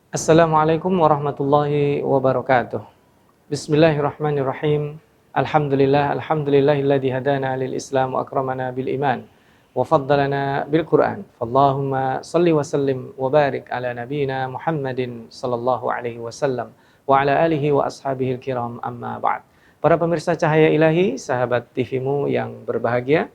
Assalamualaikum warahmatullahi wabarakatuh. Bismillahirrahmanirrahim. Alhamdulillahilladzi hadana lil Islam wa akramana bil iman wa faddalana bil Qur'an. Fallahumma shalli wa sallim wa barik ala nabiyyina Muhammadin sallallahu alaihi wasallam wa ala alihi wa ashabihi kiram amma ba'd. Para pemirsa Cahaya Ilahi, sahabat TV-mu yang berbahagia,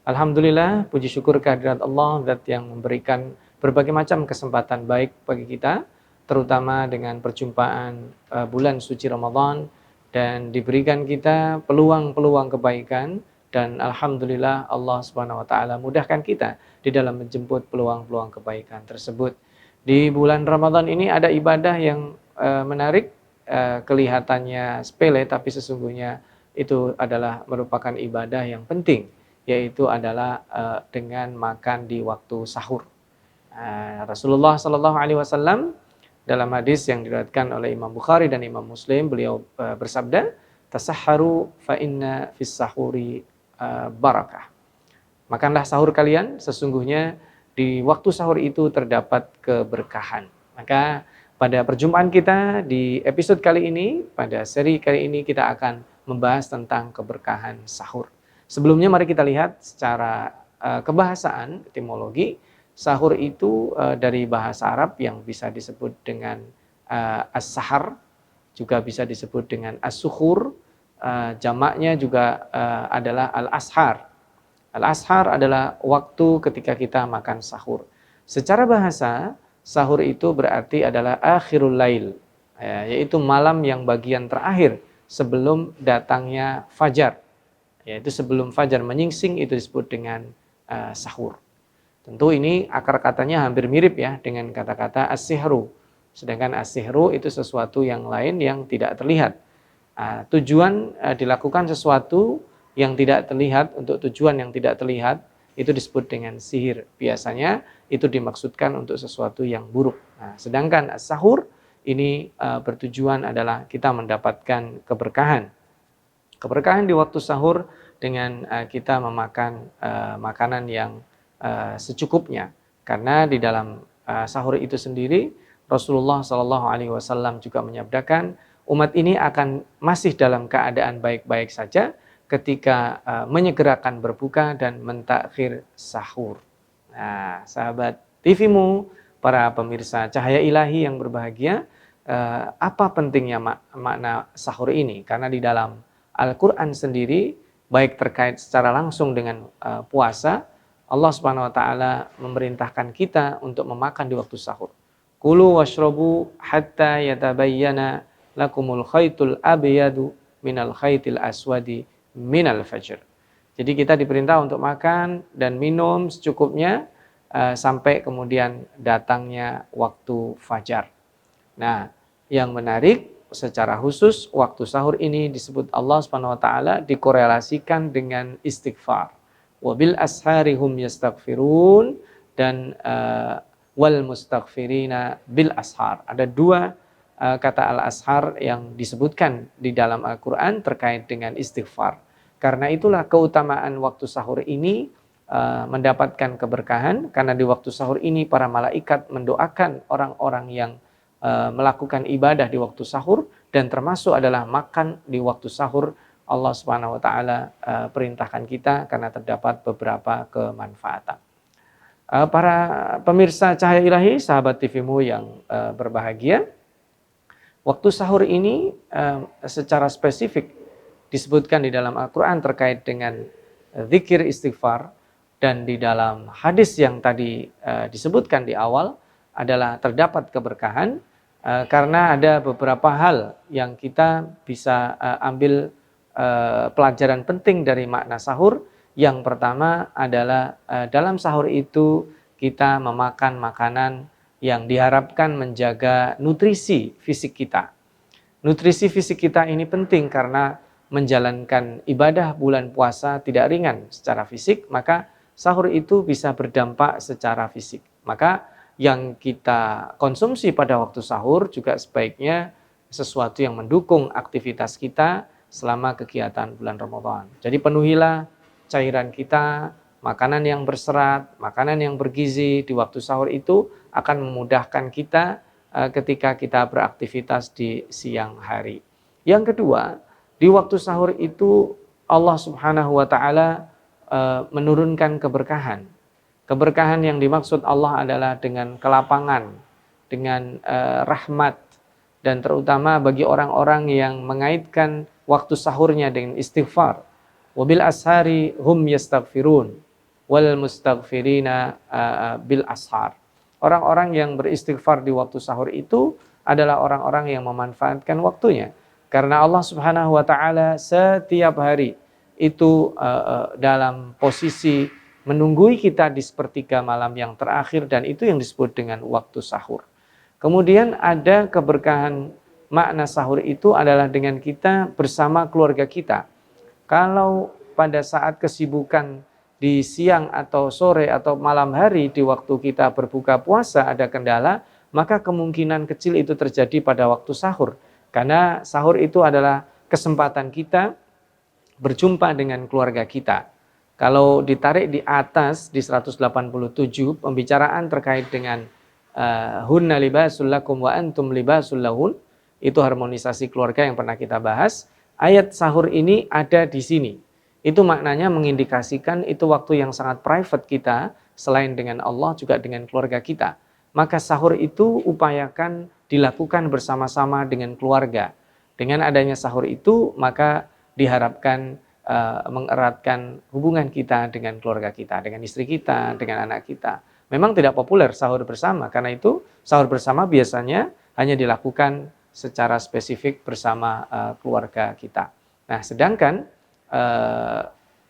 alhamdulillah, puji syukur kehadirat Allah, Zat yang memberikan berbagai macam kesempatan baik bagi kita, terutama dengan perjumpaan bulan suci Ramadan, dan diberikan kita peluang-peluang kebaikan, dan alhamdulillah Allah Subhanahu wa taala mudahkan kita di dalam menjemput peluang-peluang kebaikan tersebut. Di bulan Ramadan ini ada ibadah yang menarik, kelihatannya sepele tapi sesungguhnya itu adalah merupakan ibadah yang penting, yaitu adalah dengan makan di waktu sahur. Rasulullah Shallallahu Alaihi Wasallam dalam hadis yang diriwayatkan oleh Imam Bukhari dan Imam Muslim, beliau bersabda, "Tasahharu fa inna fis sahuri barakah." Makanlah sahur kalian, sesungguhnya di waktu sahur itu terdapat keberkahan. Maka pada perjumpaan kita di episode kali ini, pada seri kali ini kita akan membahas tentang keberkahan sahur. Sebelumnya mari kita lihat secara kebahasaan, etimologi. Sahur itu dari bahasa Arab yang bisa disebut dengan as-sahar, juga bisa disebut dengan as-suhur, jamaknya juga adalah al-ashar. Al-ashar adalah waktu ketika kita makan sahur. Secara bahasa, sahur itu berarti adalah akhirul lail, yaitu malam yang bagian terakhir sebelum datangnya fajar. Yaitu sebelum fajar menyingsing itu disebut dengan sahur. Tentu ini akar katanya hampir mirip ya dengan kata-kata as-sihru. Sedangkan as-sihru itu sesuatu yang lain yang tidak terlihat. Tujuan dilakukan sesuatu yang tidak terlihat untuk tujuan yang tidak terlihat itu disebut dengan sihir. Biasanya itu dimaksudkan untuk sesuatu yang buruk. Sedangkan as-sahur ini bertujuan adalah kita mendapatkan keberkahan. Keberkahan di waktu sahur dengan kita memakan makanan yang secukupnya, karena di dalam sahur itu sendiri Rasulullah Shallallahu Alaihi Wasallam juga menyabdakan umat ini akan masih dalam keadaan baik-baik saja ketika menyegerakan berbuka dan mentakhir sahur. Nah, sahabat TV-mu, para pemirsa Cahaya Ilahi yang berbahagia, apa pentingnya makna sahur ini? Karena di dalam Al-Quran sendiri, baik terkait secara langsung dengan puasa, Allah Subhanahu wa taala memerintahkan kita untuk memakan di waktu sahur. Kulu washrabu hatta yatabayyana lakumul khaitul abyadu minal khaitil aswadi minal fajr. Jadi kita diperintah untuk makan dan minum secukupnya sampai kemudian datangnya waktu fajar. Nah, yang menarik secara khusus waktu sahur ini disebut Allah Subhanahu wa taala dikorelasikan dengan istighfar. Wabil ashari hum yastaghfirun, dan wal mustaghfirina bil ashar. Ada dua kata al-ashar yang disebutkan di dalam Al-Quran terkait dengan istighfar. Karena itulah keutamaan waktu sahur ini mendapatkan keberkahan, karena di waktu sahur ini para malaikat mendoakan orang-orang yang melakukan ibadah di waktu sahur, dan termasuk adalah makan di waktu sahur. Allah Subhanahu wa taala perintahkan kita karena terdapat beberapa kemanfaatan. Para pemirsa Cahaya Ilahi, sahabat TV-mu yang berbahagia, waktu sahur ini secara spesifik disebutkan di dalam Al-Quran terkait dengan zikir istighfar, dan di dalam hadis yang tadi disebutkan di awal adalah terdapat keberkahan karena ada beberapa hal yang kita bisa ambil pelajaran penting dari makna sahur. Yang pertama adalah dalam sahur itu kita memakan makanan yang diharapkan menjaga nutrisi fisik kita. Nutrisi fisik kita ini penting karena menjalankan ibadah bulan puasa tidak ringan secara fisik, maka sahur itu bisa berdampak secara fisik. Maka yang kita konsumsi pada waktu sahur juga sebaiknya sesuatu yang mendukung aktivitas kita selama kegiatan bulan Ramadan. Jadi penuhilah cairan kita, makanan yang berserat, makanan yang bergizi di waktu sahur itu akan memudahkan kita ketika kita beraktivitas di siang hari. Yang kedua, di waktu sahur itu Allah Subhanahu wa taala menurunkan keberkahan. Keberkahan yang dimaksud Allah adalah dengan kelapangan, dengan rahmat, dan terutama bagi orang-orang yang mengaitkan waktu sahurnya dengan istighfar. Wabil ashari hum yastaghfirun wal mustaghfirina bil ashar. Orang-orang yang beristighfar di waktu sahur itu adalah orang-orang yang memanfaatkan waktunya. Karena Allah Subhanahu wa taala setiap hari itu dalam posisi menunggui kita di sepertiga malam yang terakhir, dan itu yang disebut dengan waktu sahur. Kemudian ada keberkahan makna sahur itu adalah dengan kita bersama keluarga kita. Kalau pada saat kesibukan di siang atau sore atau malam hari di waktu kita berbuka puasa ada kendala, maka kemungkinan kecil itu terjadi pada waktu sahur. Karena sahur itu adalah kesempatan kita berjumpa dengan keluarga kita. Kalau ditarik di atas di 187 pembicaraan terkait dengan hunna libasul lakum wa antum libasul lahun, itu harmonisasi keluarga yang pernah kita bahas. Ayat sahur ini ada di sini. Itu maknanya mengindikasikan itu waktu yang sangat private kita, selain dengan Allah juga dengan keluarga kita. Maka sahur itu upayakan dilakukan bersama-sama dengan keluarga. Dengan adanya sahur itu maka diharapkan mengeratkan hubungan kita dengan keluarga kita, dengan istri kita, dengan anak kita. Memang tidak populer sahur bersama, karena itu sahur bersama biasanya hanya dilakukan secara spesifik bersama keluarga kita. Nah, sedangkan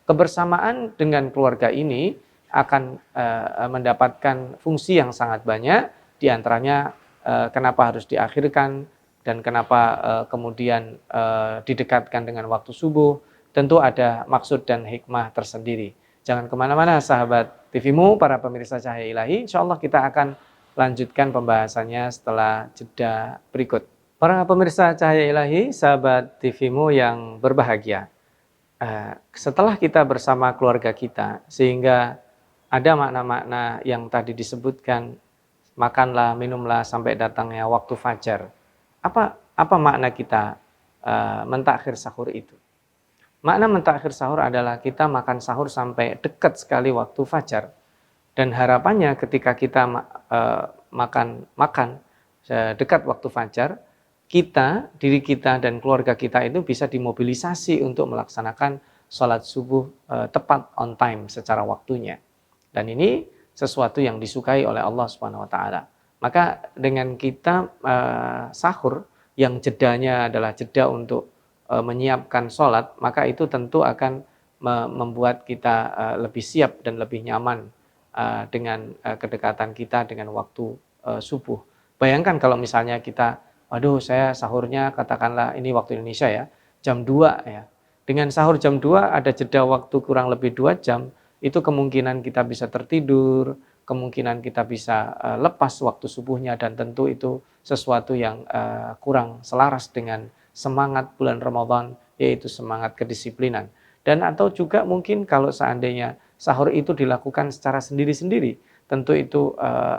kebersamaan dengan keluarga ini akan mendapatkan fungsi yang sangat banyak, diantaranya kenapa harus diakhirkan dan kenapa kemudian didekatkan dengan waktu subuh. Tentu ada maksud dan hikmah tersendiri. Jangan kemana-mana sahabat TVmu, para pemirsa Cahaya Ilahi. Insya Allah kita akan lanjutkan pembahasannya setelah jeda berikut. Para pemirsa Cahaya Ilahi, sahabat TVmu yang berbahagia. Setelah kita bersama keluarga kita, sehingga ada makna-makna yang tadi disebutkan, makanlah, minumlah sampai datangnya waktu fajar. Apa makna kita mentakhir sahur itu? Makna mentakhir sahur adalah kita makan sahur sampai dekat sekali waktu fajar. Dan harapannya ketika kita makan dekat waktu fajar, diri kita dan keluarga kita itu bisa dimobilisasi untuk melaksanakan sholat subuh tepat on time secara waktunya. Dan ini sesuatu yang disukai oleh Allah Subhanahu wa taala. Maka dengan kita sahur yang jedanya adalah jeda untuk menyiapkan sholat, maka itu tentu akan membuat kita lebih siap dan lebih nyaman dengan kedekatan kita dengan waktu subuh. Bayangkan kalau misalnya kita, waduh saya sahurnya katakanlah ini waktu Indonesia ya, jam 2 ya. Dengan sahur jam 2 ada jeda waktu kurang lebih 2 jam, itu kemungkinan kita bisa tertidur, kemungkinan kita bisa lepas waktu subuhnya, dan tentu itu sesuatu yang kurang selaras dengan semangat bulan Ramadan, yaitu semangat kedisiplinan. Dan atau juga mungkin kalau seandainya sahur itu dilakukan secara sendiri-sendiri, tentu itu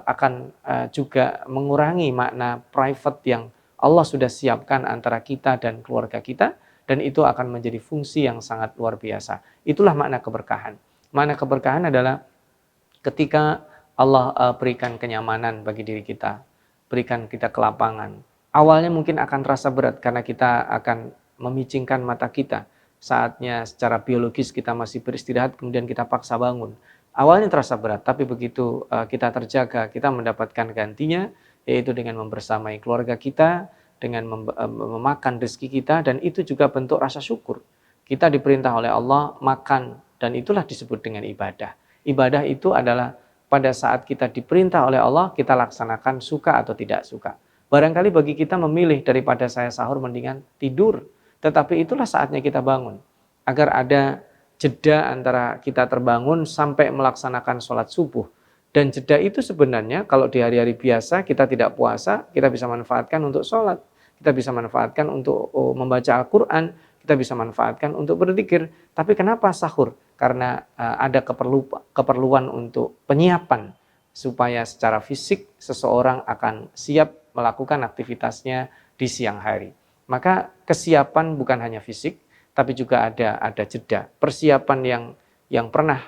akan juga mengurangi makna private yang Allah sudah siapkan antara kita dan keluarga kita, dan itu akan menjadi fungsi yang sangat luar biasa. Itulah makna keberkahan. Makna keberkahan adalah ketika Allah berikan kenyamanan bagi diri kita, berikan kita kelapangan. Awalnya mungkin akan terasa berat karena kita akan memicingkan mata kita. Saatnya secara biologis kita masih beristirahat, kemudian kita paksa bangun. Awalnya terasa berat, tapi begitu kita terjaga, kita mendapatkan gantinya, yaitu dengan membersamai keluarga kita, dengan memakan rezeki kita, dan itu juga bentuk rasa syukur. Kita diperintah oleh Allah makan, dan itulah disebut dengan ibadah. Ibadah itu adalah pada saat kita diperintah oleh Allah, kita laksanakan suka atau tidak suka. Barangkali bagi kita memilih daripada saya sahur mendingan tidur. Tetapi itulah saatnya kita bangun. Agar ada jeda antara kita terbangun sampai melaksanakan sholat subuh. Dan jeda itu sebenarnya kalau di hari-hari biasa kita tidak puasa, kita bisa manfaatkan untuk sholat. Kita bisa manfaatkan untuk membaca Al-Quran. Kita bisa manfaatkan untuk berzikir. Tapi kenapa sahur? Karena ada keperluan untuk penyiapan. Supaya secara fisik seseorang akan siap melakukan aktivitasnya di siang hari. Maka kesiapan bukan hanya fisik, tapi juga ada jeda. Persiapan yang pernah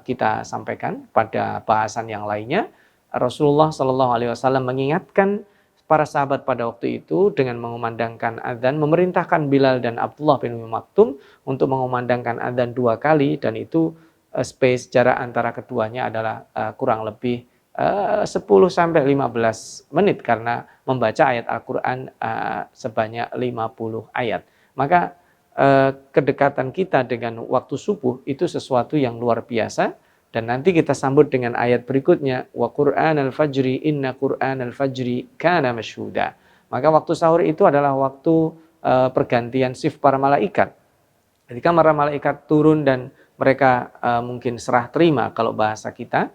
kita sampaikan pada bahasan yang lainnya, Rasulullah Shallallahu Alaihi Wasallam mengingatkan para sahabat pada waktu itu dengan mengumandangkan adzan, memerintahkan Bilal dan Abdullah bin Umi Maktum untuk mengumandangkan adzan 2 kali, dan itu space jarak antara keduanya adalah kurang lebih 10 sampai 15 menit karena membaca ayat Al-Qur'an sebanyak 50 ayat. Maka kedekatan kita dengan waktu subuh itu sesuatu yang luar biasa, dan nanti kita sambut dengan ayat berikutnya, wa Qur'anal fajri inna Qur'anal fajri kana masyhuda. Maka waktu sahur itu adalah waktu pergantian shift para malaikat. Ketika para malaikat turun dan mereka mungkin serah terima kalau bahasa kita,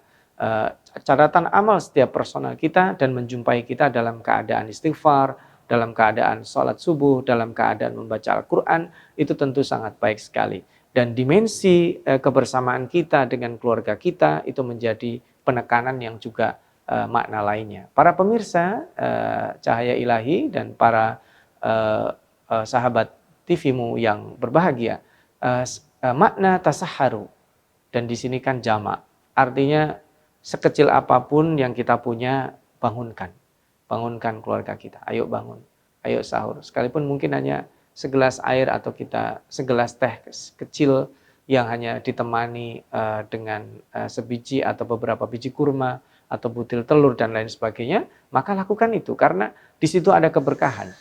catatan amal setiap personal kita dan menjumpai kita dalam keadaan istighfar, dalam keadaan sholat subuh, dalam keadaan membaca Al-Quran, itu tentu sangat baik sekali. Dan dimensi kebersamaan kita dengan keluarga kita itu menjadi penekanan yang juga makna lainnya. Para pemirsa Cahaya Ilahi dan para sahabat TV-mu yang berbahagia, makna tasaharu, dan di sini kan jamak, artinya sekecil apapun yang kita punya, bangunkan keluarga kita, ayo bangun, ayo sahur, sekalipun mungkin hanya segelas air atau kita segelas teh kecil yang hanya ditemani dengan sebiji atau beberapa biji kurma atau butil telur dan lain sebagainya, maka lakukan itu karena di situ ada keberkahan.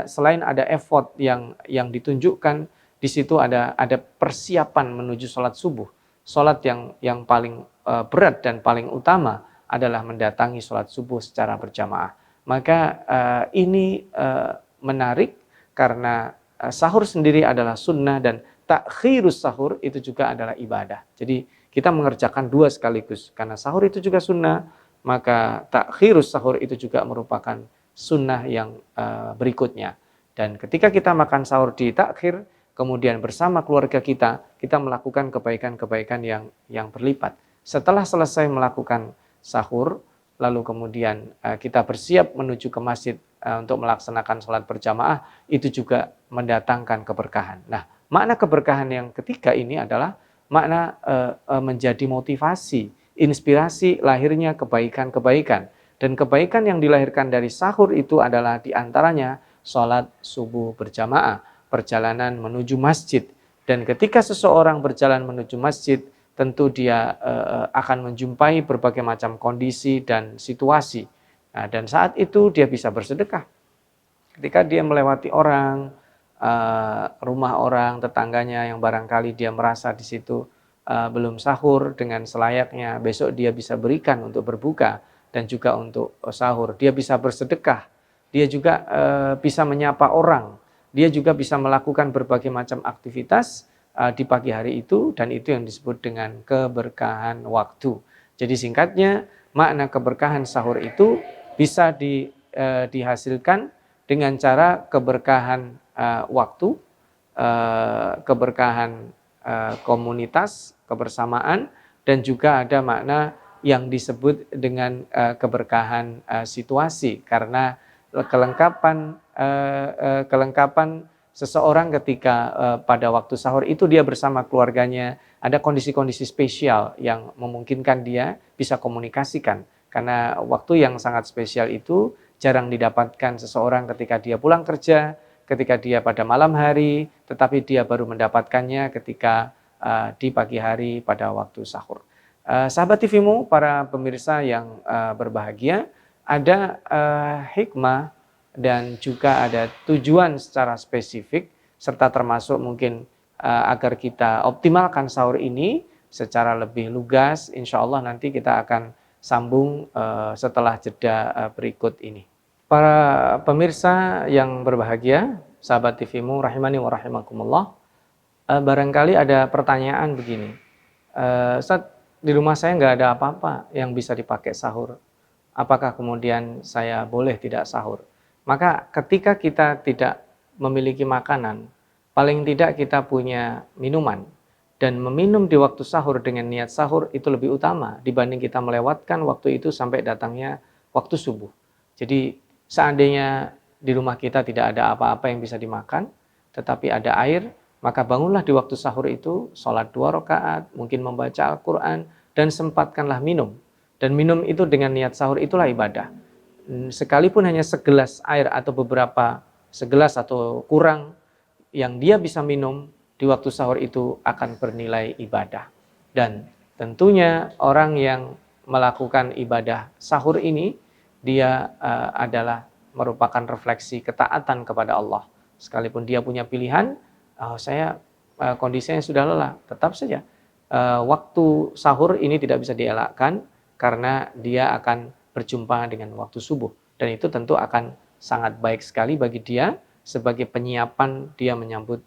Selain ada effort yang ditunjukkan, di situ ada persiapan menuju sholat subuh. Sholat yang paling berat dan paling utama adalah mendatangi sholat subuh secara berjamaah. Maka ini menarik karena sahur sendiri adalah sunnah dan takhirus sahur itu juga adalah ibadah. Jadi kita mengerjakan 2 sekaligus. Karena sahur itu juga sunnah, maka takhirus sahur itu juga merupakan sunnah yang berikutnya. Dan ketika kita makan sahur di takhir, kemudian bersama keluarga kita melakukan kebaikan-kebaikan yang berlipat. Setelah selesai melakukan sahur, lalu kemudian kita bersiap menuju ke masjid untuk melaksanakan sholat berjamaah, itu juga mendatangkan keberkahan. Nah, makna keberkahan yang ketiga ini adalah makna menjadi motivasi, inspirasi lahirnya kebaikan-kebaikan. Dan kebaikan yang dilahirkan dari sahur itu adalah diantaranya sholat subuh berjamaah, perjalanan menuju masjid. Dan ketika seseorang berjalan menuju masjid, tentu dia akan menjumpai berbagai macam kondisi dan situasi. Nah, dan saat itu dia bisa bersedekah. Ketika dia melewati orang, rumah orang, tetangganya yang barangkali dia merasa di situ belum sahur dengan selayaknya, besok dia bisa berikan untuk berbuka dan juga untuk sahur. Dia bisa bersedekah, dia juga bisa menyapa orang, dia juga bisa melakukan berbagai macam aktivitas di pagi hari itu, dan itu yang disebut dengan keberkahan waktu. Jadi singkatnya, makna keberkahan sahur itu bisa dihasilkan dengan cara keberkahan waktu, keberkahan komunitas, kebersamaan, dan juga ada makna yang disebut dengan keberkahan situasi, karena kelengkapan seseorang ketika pada waktu sahur itu dia bersama keluarganya, ada kondisi-kondisi spesial yang memungkinkan dia bisa komunikasikan. Karena waktu yang sangat spesial itu jarang didapatkan seseorang ketika dia pulang kerja, ketika dia pada malam hari, tetapi dia baru mendapatkannya ketika di pagi hari pada waktu sahur. Sahabat TV-mu, para pemirsa yang berbahagia, ada hikmah dan juga ada tujuan secara spesifik, serta termasuk mungkin agar kita optimalkan sahur ini secara lebih lugas. Insya Allah nanti kita akan sambung setelah jeda berikut ini. Para pemirsa yang berbahagia, sahabat TV-mu rahimani wa rahimakumullah, barangkali ada pertanyaan begini, Ustaz, di rumah saya nggak ada apa-apa yang bisa dipakai sahur, apakah kemudian saya boleh tidak sahur? Maka ketika kita tidak memiliki makanan, paling tidak kita punya minuman. Dan meminum di waktu sahur dengan niat sahur itu lebih utama dibanding kita melewatkan waktu itu sampai datangnya waktu subuh. Jadi Seandainya di rumah kita tidak ada apa-apa yang bisa dimakan, tetapi ada air, maka bangunlah di waktu sahur itu, sholat 2 rakaat, mungkin membaca Al-Quran, dan sempatkanlah minum. Dan minum itu dengan niat sahur itulah ibadah. Sekalipun hanya segelas air atau beberapa segelas atau kurang yang dia bisa minum di waktu sahur itu akan bernilai ibadah. Dan tentunya orang yang melakukan ibadah sahur ini, dia adalah merupakan refleksi ketaatan kepada Allah. Sekalipun dia punya pilihan, saya kondisinya sudah lelah, tetap saja waktu sahur ini tidak bisa dielakkan karena dia akan berjumpa dengan waktu subuh. Dan itu tentu akan sangat baik sekali bagi dia sebagai penyiapan dia menyambut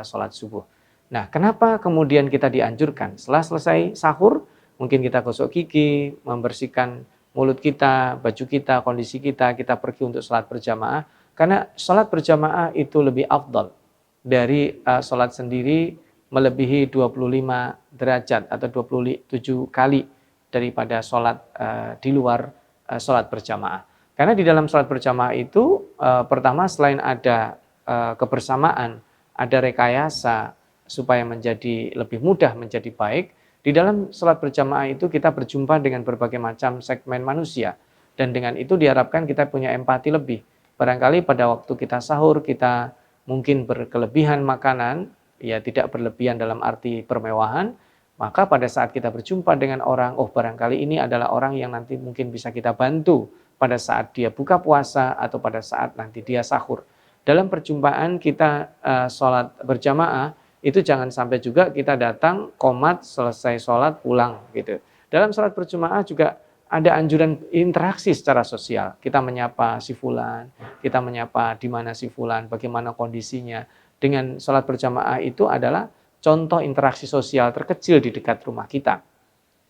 sholat subuh. Nah, kenapa kemudian kita dianjurkan setelah selesai sahur, mungkin kita gosok gigi, membersihkan mulut kita, baju kita, kondisi kita pergi untuk sholat berjamaah. Karena sholat berjamaah itu lebih afdal dari sholat sendiri, melebihi 25 derajat atau 27 kali daripada sholat di luar sholat berjamaah. Karena di dalam sholat berjamaah itu pertama selain ada kebersamaan, ada rekayasa supaya menjadi lebih mudah, menjadi baik. Di dalam sholat berjamaah itu kita berjumpa dengan berbagai macam segmen manusia. Dan dengan itu diharapkan kita punya empati lebih. Barangkali pada waktu kita sahur kita mungkin berkelebihan makanan, ya tidak berlebihan dalam arti permewahan, maka pada saat kita berjumpa dengan orang, barangkali ini adalah orang yang nanti mungkin bisa kita bantu pada saat dia buka puasa atau pada saat nanti dia sahur. Dalam perjumpaan kita sholat berjamaah, itu jangan sampai juga kita datang, qomat, selesai sholat, pulang gitu. Dalam sholat berjamaah juga ada anjuran interaksi secara sosial. Kita menyapa si fulan, kita menyapa di mana si fulan, bagaimana kondisinya. Dengan sholat berjamaah itu adalah contoh interaksi sosial terkecil di dekat rumah kita.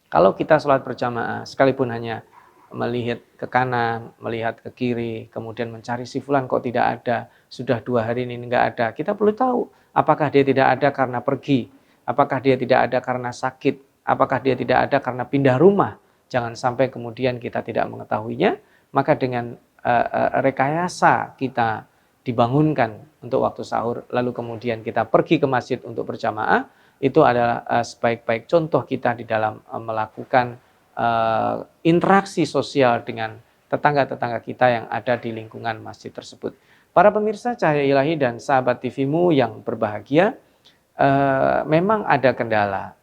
Kalau kita sholat berjamaah, sekalipun hanya melihat ke kanan, melihat ke kiri, kemudian mencari si fulan kok tidak ada, sudah 2 hari ini enggak ada. Kita perlu tahu apakah dia tidak ada karena pergi, apakah dia tidak ada karena sakit, apakah dia tidak ada karena pindah rumah. Jangan sampai kemudian kita tidak mengetahuinya, maka dengan rekayasa kita dibangunkan untuk waktu sahur, lalu kemudian kita pergi ke masjid untuk berjamaah, itu adalah sebaik-baik contoh kita di dalam melakukan interaksi sosial dengan tetangga-tetangga kita yang ada di lingkungan masjid tersebut. Para pemirsa Cahaya Ilahi dan sahabat TV-mu yang berbahagia, memang ada kendala.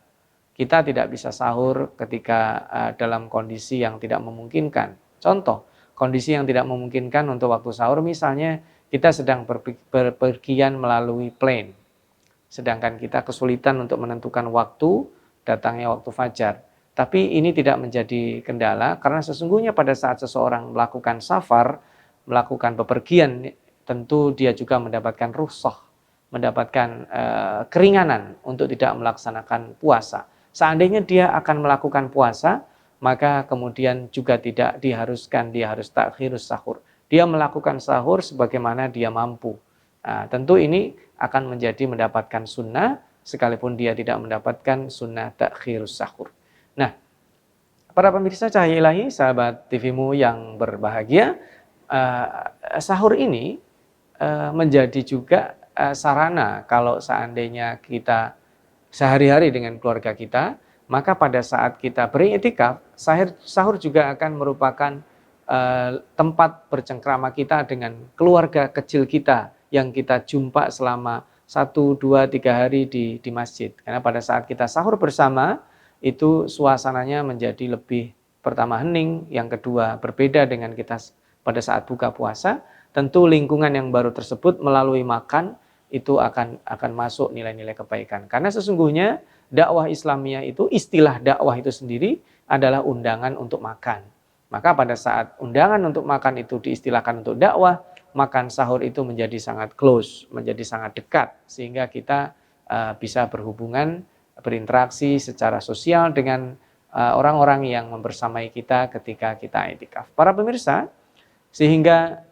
Kita tidak bisa sahur ketika dalam kondisi yang tidak memungkinkan. Contoh, kondisi yang tidak memungkinkan untuk waktu sahur misalnya kita sedang berpergian melalui plane. Sedangkan kita kesulitan untuk menentukan waktu, datangnya waktu fajar. Tapi ini tidak menjadi kendala karena sesungguhnya pada saat seseorang melakukan safar, melakukan bepergian, tentu dia juga mendapatkan rukhsah, mendapatkan keringanan untuk tidak melaksanakan puasa. Seandainya dia akan melakukan puasa, maka kemudian juga tidak diharuskan dia harus takhirus sahur. Dia melakukan sahur sebagaimana dia mampu. Nah, tentu ini akan menjadi mendapatkan sunnah, sekalipun dia tidak mendapatkan sunnah takhirus sahur. Nah, para pemirsa Cahaya Ilahi, sahabat TV-mu yang berbahagia, sahur ini menjadi juga sarana kalau seandainya kita sehari-hari dengan keluarga kita, maka pada saat kita beriktikaf, sahur juga akan merupakan tempat bercengkrama kita dengan keluarga kecil kita yang kita jumpa selama 1, 2, 3 hari di masjid. Karena pada saat kita sahur bersama, itu suasananya menjadi lebih, pertama hening, yang kedua berbeda dengan kita pada saat buka puasa. Tentu lingkungan yang baru tersebut melalui makan itu akan masuk nilai-nilai kebaikan. Karena sesungguhnya dakwah Islamiyah itu, istilah dakwah itu sendiri adalah undangan untuk makan. Maka pada saat undangan untuk makan itu diistilahkan untuk dakwah, makan sahur itu menjadi sangat close, menjadi sangat dekat, sehingga kita bisa berhubungan, berinteraksi secara sosial dengan orang-orang yang membersamai kita ketika kita i'tikaf. Para pemirsa, sehingga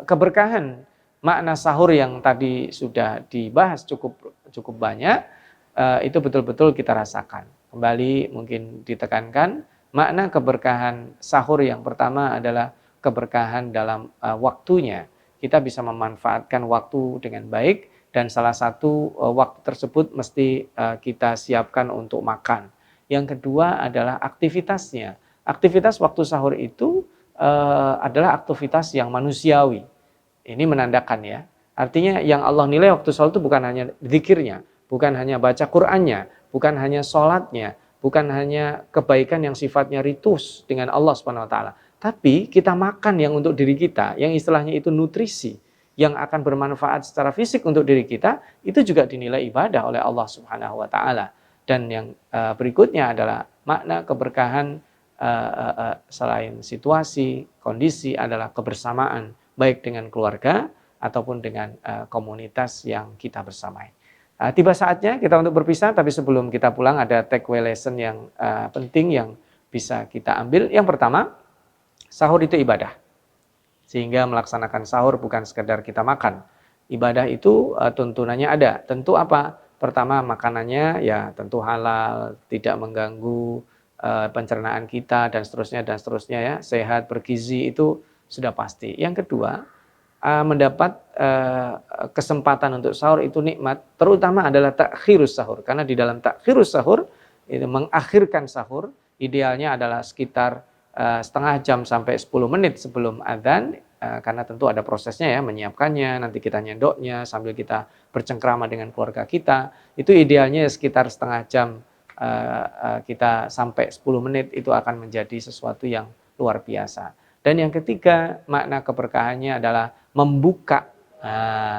keberkahan makna sahur yang tadi sudah dibahas cukup banyak, itu betul-betul kita rasakan. Kembali mungkin ditekankan, makna keberkahan sahur yang pertama adalah keberkahan dalam waktunya. Kita bisa memanfaatkan waktu dengan baik, dan salah satu waktu tersebut mesti kita siapkan untuk makan. Yang kedua adalah aktivitasnya. Aktivitas waktu sahur itu adalah aktivitas yang manusiawi. Ini menandakan ya. Artinya yang Allah nilai waktu sahur itu bukan hanya zikirnya, bukan hanya baca Qur'annya, bukan hanya sholatnya, bukan hanya kebaikan yang sifatnya ritus dengan Allah Subhanahu wa taala. Tapi kita makan yang untuk diri kita, yang istilahnya itu nutrisi, yang akan bermanfaat secara fisik untuk diri kita, itu juga dinilai ibadah oleh Allah Subhanahu wa taala. Dan yang berikutnya adalah makna keberkahan selain situasi, kondisi adalah kebersamaan, baik dengan keluarga ataupun dengan komunitas yang kita bersamai. Tiba saatnya kita untuk berpisah, tapi sebelum kita pulang ada takeaway lesson yang penting yang bisa kita ambil. Yang pertama, sahur itu ibadah. Sehingga melaksanakan sahur bukan sekedar kita makan. Ibadah itu tuntunannya ada. Tentu apa? Pertama, makanannya ya tentu halal, tidak mengganggu pencernaan kita dan seterusnya ya, sehat, bergizi, itu sudah pasti. Yang kedua, mendapat kesempatan untuk sahur itu nikmat, terutama adalah takhirus sahur. Karena di dalam takhirus sahur, itu mengakhirkan sahur, idealnya adalah sekitar setengah jam sampai 10 menit sebelum adzan, karena tentu ada prosesnya ya, menyiapkannya, nanti kita nyendoknya sambil kita bercengkrama dengan keluarga kita. Itu idealnya sekitar setengah jam, kita sampai 10 menit, itu akan menjadi sesuatu yang luar biasa. Dan yang ketiga, makna keberkahannya adalah membuka.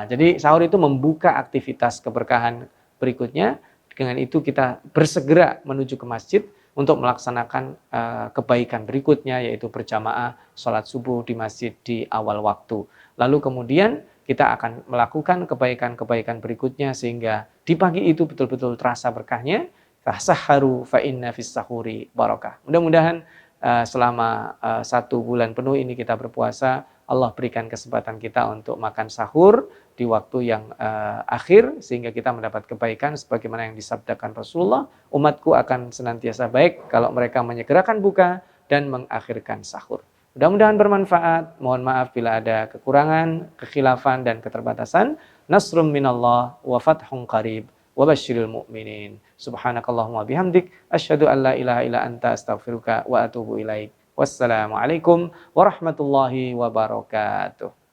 Jadi sahur itu membuka aktivitas keberkahan berikutnya. Dengan itu kita bersegera menuju ke masjid untuk melaksanakan kebaikan berikutnya, yaitu berjamaah sholat subuh di masjid di awal waktu. Lalu kemudian kita akan melakukan kebaikan-kebaikan berikutnya sehingga di pagi itu betul-betul terasa berkahnya. Tasahharu fa inna fis sahuri barakah. Mudah-mudahan selama 1 bulan penuh ini kita berpuasa, Allah berikan kesempatan kita untuk makan sahur di waktu yang akhir, sehingga kita mendapat kebaikan sebagaimana yang disabdakan Rasulullah, umatku akan senantiasa baik kalau mereka menyegerakan buka dan mengakhirkan sahur. Mudah-mudahan bermanfaat. Mohon maaf bila ada kekurangan, kekhilafan dan keterbatasan. Nasrum minallah wa fathun qarib. Wabashiril mu'minin. Subhanakallahumma bihamdik. Asyhadu an la ilaha illa anta astaghfiruka wa atubu ilaik. Wassalamualaikum warahmatullahi wabarakatuh.